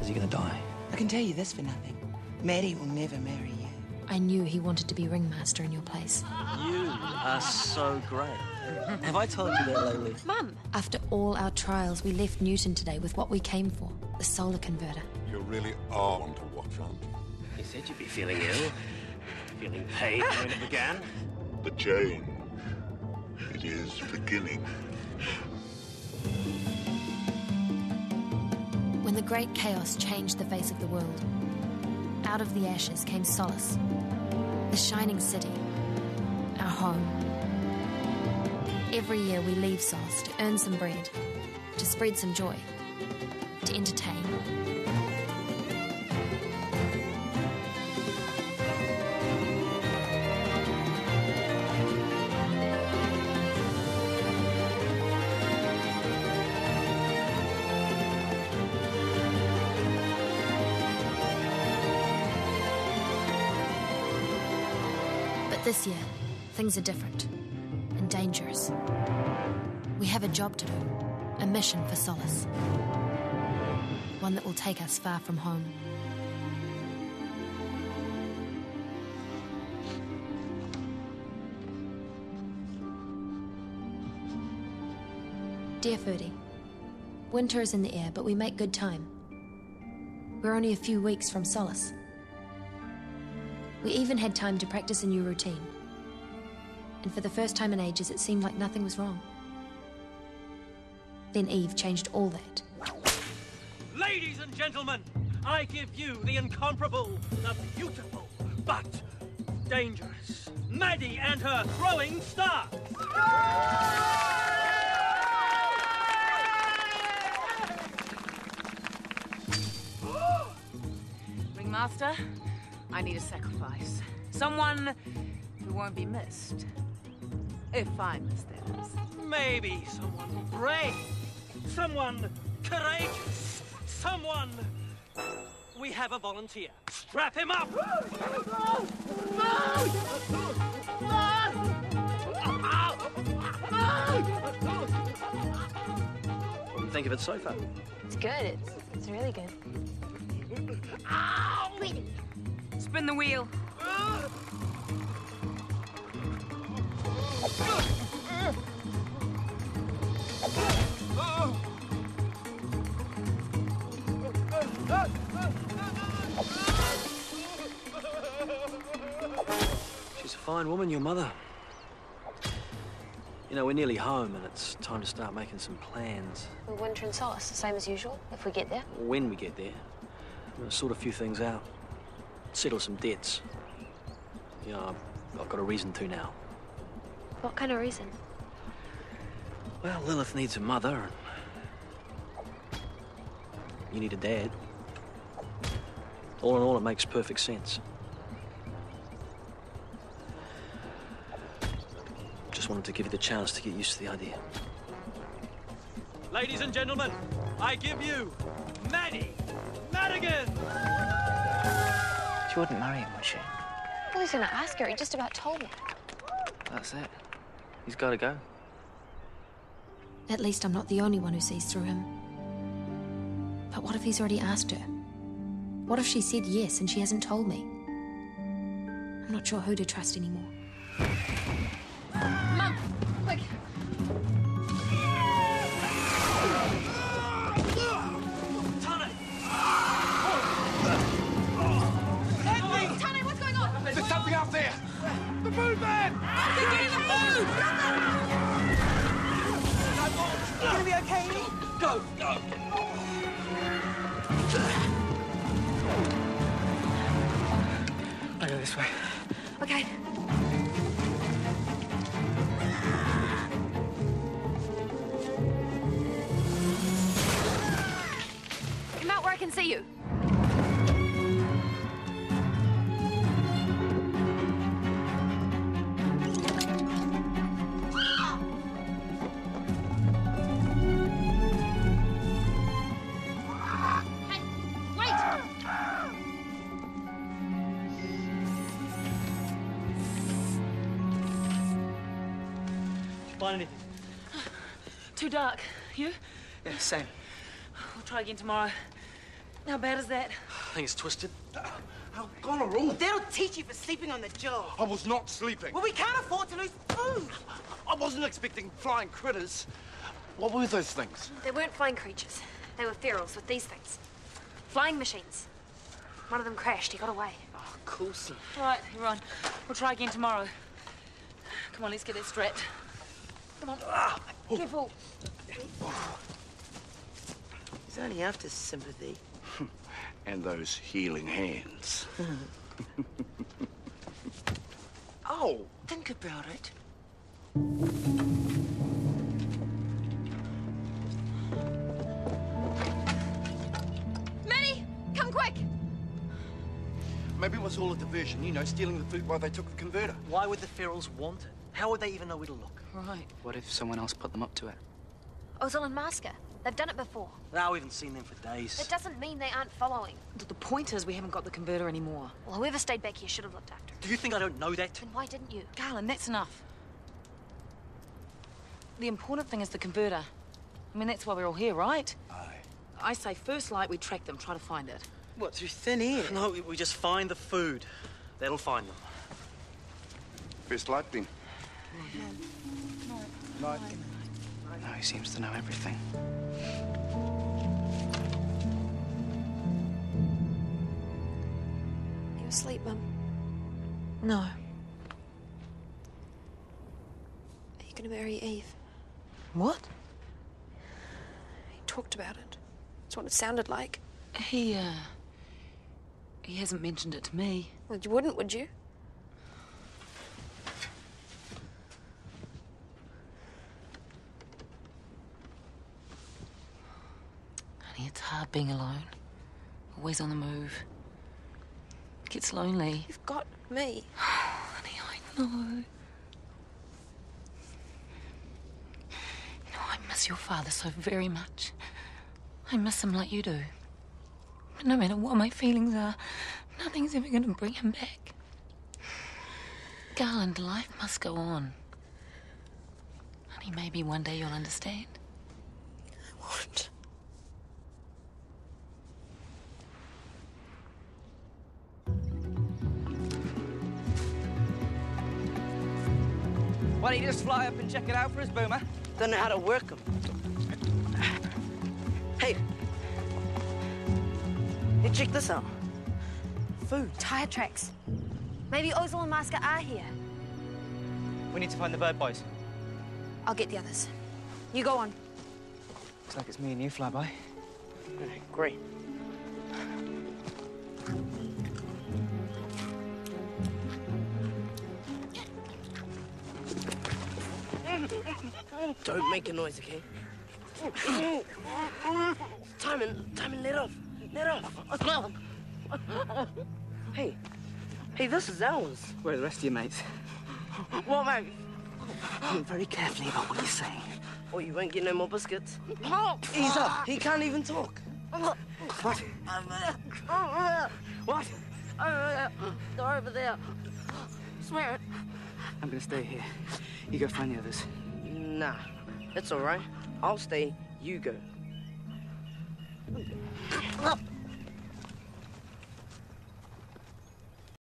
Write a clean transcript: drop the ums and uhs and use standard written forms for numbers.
Is he gonna die? I can tell you this for nothing. Maddie will never marry you. I knew he wanted to be ringmaster in your place. You are so great. Have I told you that lately? Mum! After all our trials, we left Newton today with what we came for, the solar converter. You really are one to watch, aren't you? You said you'd be feeling ill. Feeling pain when it began. The change. It is beginning. When the great chaos changed the face of the world, out of the ashes came solace. The shining city, our home. Every year we leave Solace to earn some bread, to spread some joy, to entertain. But this year, things are different and dangerous. We have a job to do, a mission for Solace. One that will take us far from home. Dear Ferdy, winter is in the air, but we make good time. We're only a few weeks from Solace. We even had time to practice a new routine. And for the first time in ages, it seemed like nothing was wrong. Then Yves changed all that. Ladies and gentlemen, I give you the incomparable, the beautiful, but dangerous Maddie and her throwing star. Ringmaster, I need a sacrifice. Someone who won't be missed. If I miss, that is. Maybe someone brave, someone courageous, someone... We have a volunteer. Strap him up! What do you think of it so far? It's good. It's really good. Spin the wheel. She's a fine woman, your mother. You know, we're nearly home and it's time to start making some plans. We'll winter in Solace, the same as usual, if we get there. When we get there, I'm gonna sort a few things out. Settle some debts. You know, I've got a reason to now. What kind of reason? Well, Lilith needs a mother, and you need a dad. All in all, it makes perfect sense. Just wanted to give you the chance to get used to the idea. Ladies and gentlemen, I give you Maddie Madigan! She wouldn't marry him, would she? Well, he's gonna ask her. He just about told me. That's it. He's got to go. At least I'm not the only one who sees through him. But what if he's already asked her? What if she said yes and she hasn't told me? I'm not sure who to trust anymore. Mum, quick. Tane, what's going on? There's something out there! The food man! They're getting the food! You gonna be okay, Eve? Go, go! I go this way. Okay. Come out where I can see you. Find anything? Too dark. You? Yeah, same. We'll try again tomorrow. How bad is that? I think it's twisted. How gonorrhea! That'll teach you for sleeping on the job. I was not sleeping. Well, we can't afford to lose food. I wasn't expecting flying critters. What were those things? They weren't flying creatures. They were ferals with these things. Flying machines. One of them crashed. He got away. Oh, cool, son. All right, everyone. We'll try again tomorrow. Come on, let's get that strapped. Come on. Careful. He's only after sympathy. And those healing hands. Oh, think about it. Maddie, come quick! Maybe it was all a diversion, you know, stealing the food while they took the converter. Why would the ferals want it? How would they even know where to look? Right. What if someone else put them up to it? Ozul and Maska. They've done it before. Now we haven't seen them for days. It doesn't mean they aren't following. The point is we haven't got the converter anymore. Well, whoever stayed back here should have looked after it. Do you think I don't know that? Then why didn't you? Garland, that's enough. The important thing is the converter. I mean, that's why we're all here, right? Aye. I say first light, we track them, try to find it. What, through thin air? No, we just find the food. That'll find them. Best light then. Night. No, he seems to know everything. You asleep, Mum? No. Are you gonna marry Eve? What? He talked about it. That's what it sounded like. He hasn't mentioned it to me. Well, you wouldn't, would you? Honey, it's hard being alone. Always on the move. It gets lonely. You've got me. Honey, I know. You know, I miss your father so very much. I miss him like you do. But no matter what my feelings are, nothing's ever going to bring him back. Garland, life must go on. Honey, maybe one day you'll understand. I won't. Why don't you just fly up and check it out for us, Boomer? Don't know how to work them. Hey. Hey, check this out. Food. Tire tracks. Maybe Ozul and Maska are here. We need to find the Birdboys. I'll get the others. You go on. Looks like it's me and you, Flyby. Great. Don't make a noise, okay? Timon, let off. Let off. Hey, this is ours. Where are the rest of your mates? What, mate? Think very carefully about what you're saying. Or you won't get no more biscuits. Ease up. He can't even talk. What? What? They're over there. Swear it. I'm gonna stay here. You go find the others. Nah, it's all right. I'll stay. You go.